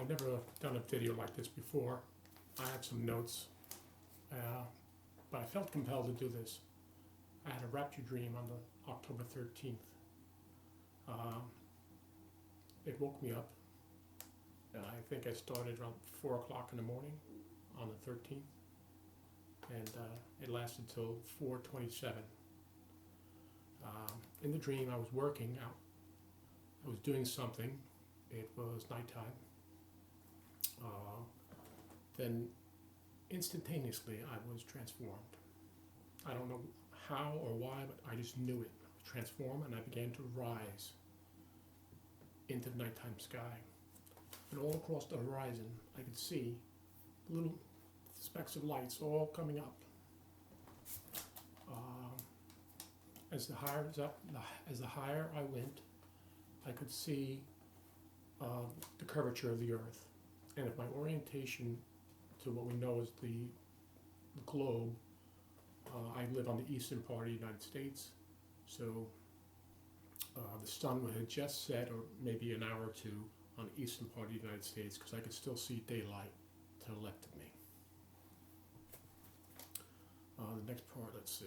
I've never done a video like this before. I had some notes, but I felt compelled to do this. I had a rapture dream on the October 13th. It woke me up. I think I started around 4 o'clock in the morning on the 13th, and it lasted till 4:27. In the dream, I was working out. I was doing something. It was nighttime. Then instantaneously, I was transformed. I don't know how or why, but I just knew it. I was transformed, and I began to rise into the nighttime sky. And all across the horizon, I could see little specks of lights all coming up. As the higher I went, I could see the curvature of the Earth, and if my orientation to what we know as the globe, I live on the eastern part of the United States, so the sun had just set, or maybe an hour or two, on the eastern part of the United States, because I could still see daylight to the left of me. The next part, let's see.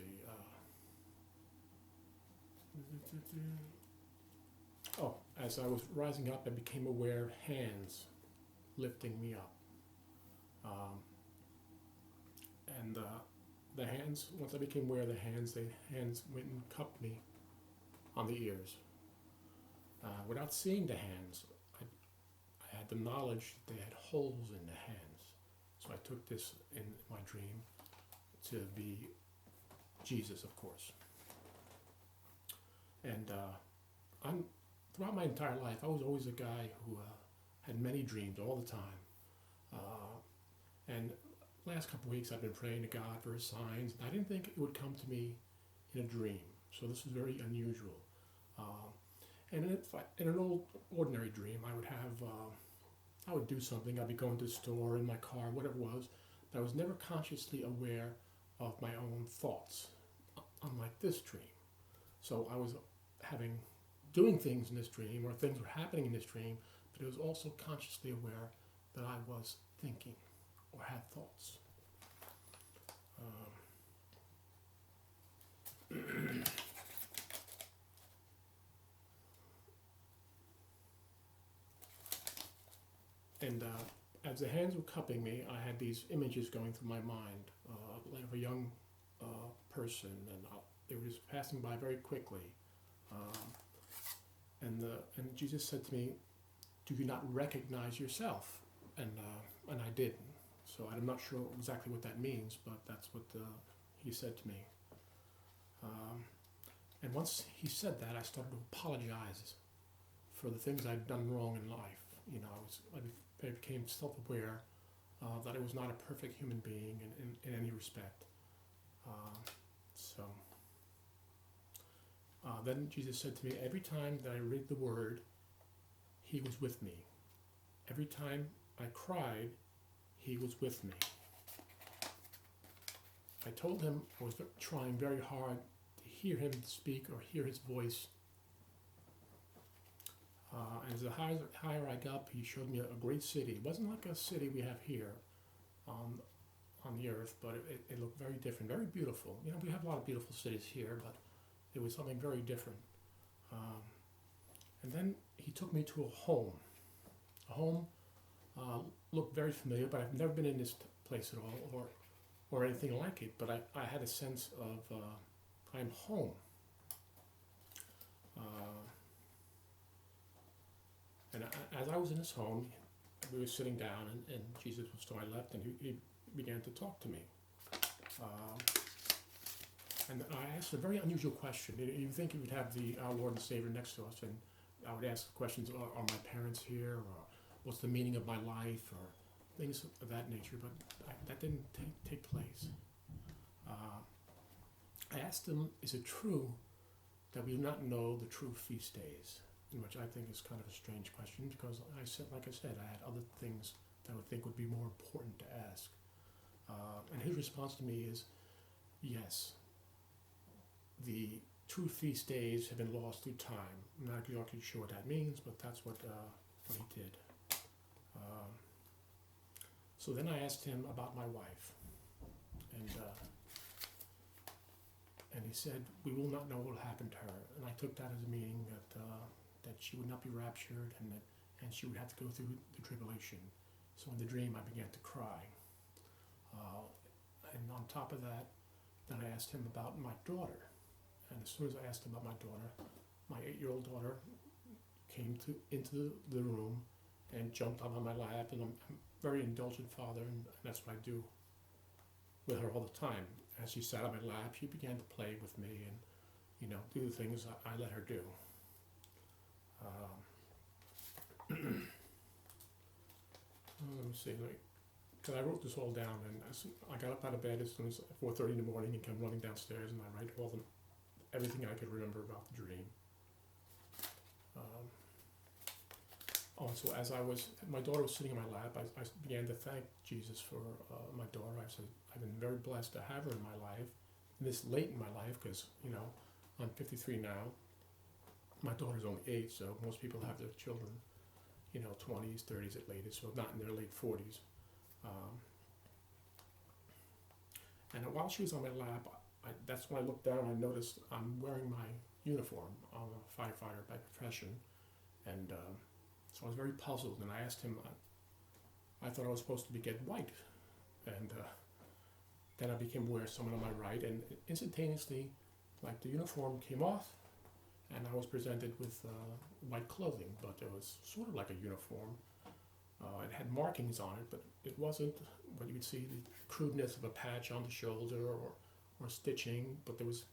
As I was rising up, I became aware of hands lifting me up. And the hands, once I became aware of the hands went and cupped me on the ears. Without seeing the hands, I had the knowledge that they had holes in the hands. So I took this in my dream to be Jesus, of course. And throughout my entire life, I was always a guy who had many dreams all the time. And last couple of weeks, I've been praying to God for signs. I didn't think it would come to me in a dream, so this was very unusual. And in an ordinary dream, I would do something. I'd be going to the store, in my car, whatever it was, but I was never consciously aware of my own thoughts, unlike this dream. So I was doing things in this dream, or things were happening in this dream, but I was also consciously aware that I was thinking or had thoughts. And as the hands were cupping me, I had these images going through my mind, like of a young person, and they were just passing by very quickly. And Jesus said to me, "Do you not recognize yourself?" And I didn't. So I'm not sure exactly what that means, but that's what he said to me. And once he said that, I started to apologize for the things I'd done wrong in life. You know, I became self-aware that I was not a perfect human being in any respect. Then Jesus said to me, every time that I read the word, he was with me. Every time I cried, he was with me. I told him I was trying very hard to hear him speak or hear his voice. And as the higher I got up, he showed me a great city. It wasn't like a city we have here on the earth, but it looked very different, very beautiful. You know, we have a lot of beautiful cities here, but it was something very different. And then he took me to a home. A home looked very familiar, but I've never been in this place at all, or anything like it. But I had a sense of I'm home. And as I was in his home, we were sitting down, and Jesus was to my left, and he began to talk to me. And I asked a very unusual question. You think you would have our Lord and Savior next to us, and I would ask questions, are my parents here, or what's the meaning of my life, or things of that nature, but that didn't take place. I asked him, is it true that we do not know the true feast days? Which I think is kind of a strange question, because like I said, I had other things that I would think would be more important to ask. And his response to me is, yes, the true feast days have been lost through time. I'm not exactly sure what that means, but that's what he did. Um, so then I asked him about my wife, and he said, "We will not know what will happen to her." And I took that as a meaning that she would not be raptured, and she would have to go through the tribulation. So in the dream, I began to cry. And on top of that, then I asked him about my daughter. And as soon as I asked him about my daughter, my 8-year-old daughter came into the room and jumped up on my lap. And I'm a very indulgent father, and that's what I do with her all the time. As she sat on my lap, she began to play with me and, do the things I let her do. Let me see, because I wrote this all down, and I got up out of bed as soon as 4:30 in the morning and came running downstairs, and I write everything I could remember about the dream. Also, as my daughter was sitting in my lap, I began to thank Jesus for my daughter. I said, I've been very blessed to have her in my life, this late in my life, because, I'm 53 now. My daughter's only 8, so most people have their children, 20s, 30s at latest, so not in their late 40s. And while she was on my lap, that's when I looked down and I noticed I'm wearing my uniform. I'm a firefighter by profession, and so I was very puzzled, and I asked him, I thought I was supposed to get white, and then I became aware of someone on my right, and instantaneously, like, the uniform came off, and I was presented with white clothing, but it was sort of like a uniform. It had markings on it, but it wasn't what you would see, the crudeness of a patch on the shoulder or stitching, but there was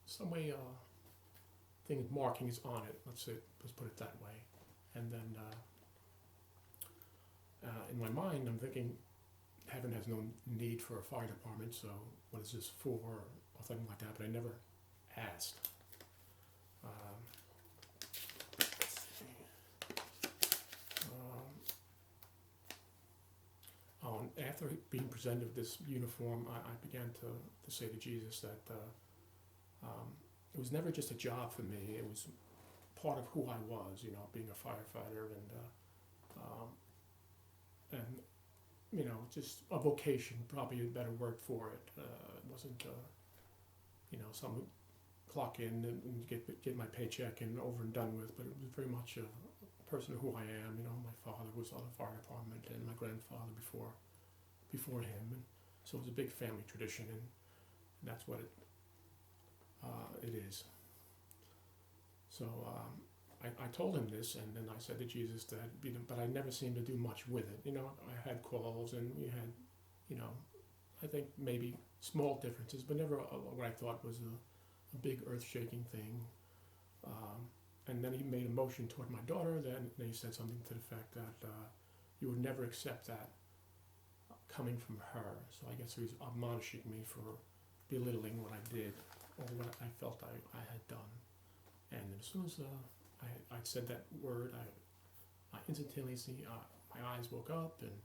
some way markings on it, let's put it that way. And then in my mind, I'm thinking, heaven has no need for a fire department, so what is this for, or something like that, but I never asked. And after being presented with this uniform, I began to say to Jesus that it was never just a job for me, it was part of who I was, being a firefighter, and just a vocation, probably a better word for it. It wasn't, some clock in and get my paycheck and over and done with, but it was very much a person of who I am. My father was on the fire department, and my grandfather before him, and so it was a big family tradition, and that's what it is. So I told him this, and then I said to Jesus that, but I never seemed to do much with it. I had calls, and we had, I think maybe small differences, but never what I thought was a big earth-shaking thing. And then he made a motion toward my daughter. Then he said something to the effect that you would never accept that coming from her. So I guess he was admonishing me for belittling what I did or what I felt I had done. And as soon as I said that word, I instantaneously my eyes woke up, and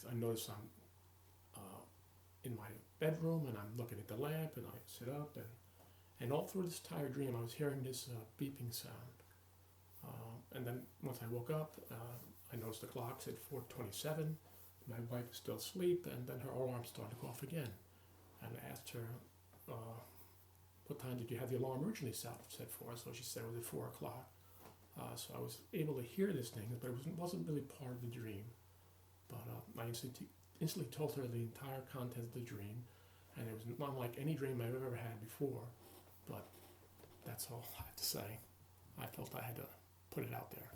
I noticed I'm in my bedroom, and I'm looking at the lamp, and I sit up, and all through this entire dream I was hearing this beeping sound. And then once I woke up, I noticed the clock said 4:27. My wife was still asleep, and then her alarm started to go off again. And I asked her, what time did you have the alarm originally set for? So she said it was at 4 o'clock. So I was able to hear this thing, but it wasn't really part of the dream. But I instantly told her the entire content of the dream, and it was not like any dream I've ever had before. But that's all I have to say. I felt I had to put it out there.